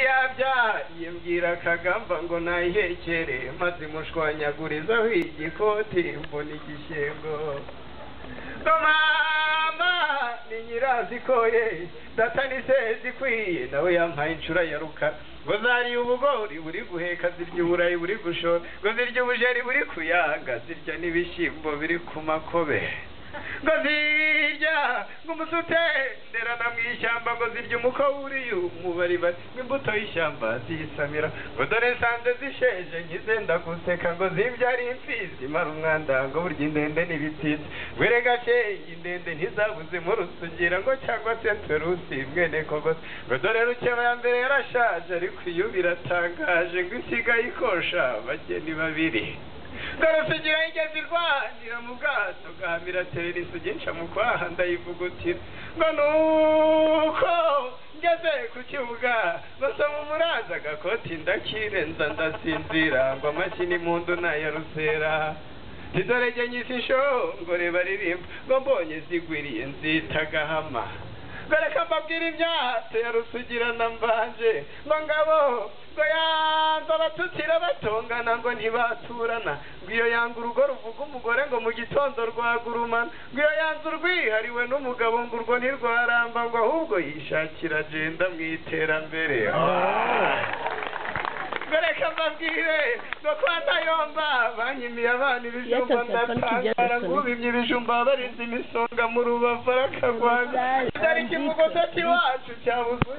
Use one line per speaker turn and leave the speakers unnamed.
yabya yimbwira Kagamba ngo nayihekere maze mushwanyagurizaho igikoti mbona igishengo mama ni nyirazikoye data ni sezikwiye nawe yampaye incura ya ruka ngo zariye ubugori buri guheka zirya uburayi buri gushora ngo zirya ubujeri buri kuyaga zirya n'ibishyimbo biri ku makobe ngo zirya ngo umusutenderana mu ishyamba ngo zirya umuko wuriye umubari bati imbuto y'ishyamba ziyisamira ngo dore nsanze zisheje nkizenda guseka ngo zibyara imfizi mara umwanda ngo burya indende n'ibitsitsi werega shenge indende ntizabuze mu rusugira ngo cyangwa se turusi mwene kogose ngo dore rukeba ya mbere yarashaje ariko iyo biratangaje ngo isigaye ikosha abageni babiri Garusugira igeze irwanira mu bwato gahambira terera isugi nca mu kwaha ndayivugutira ngo nuko ngeze ku kibuga basoma umuraza agakoti ndakirenza ndasinzira ngo amashyi n'impundu n'ayarusera tidore jye nyisisho ngo reba ririmba ngo mbonye zigwiriye nzita gahama Gareka mbabwira imyato ya Rusugira na mbanje ngo ngabo ngo yanza abatutira batongana ngo ntibaturana ngo iyo yanga urugo ruvuga umugore ngo mu gitondo rwagurumana ngo iyo yanza urwihariwe n'umugabo ngo urwo ntirwaramba ngo ahubwo yishakira agenda mu iterambere Gareka mbabwire ngo kwa Ntayomba banyimiye abana ibijumba ndatangara ngubimye ibijumba barinze imisonga mu rubavu arakagwaga cyari kimugoza cy'iwacu cyabuze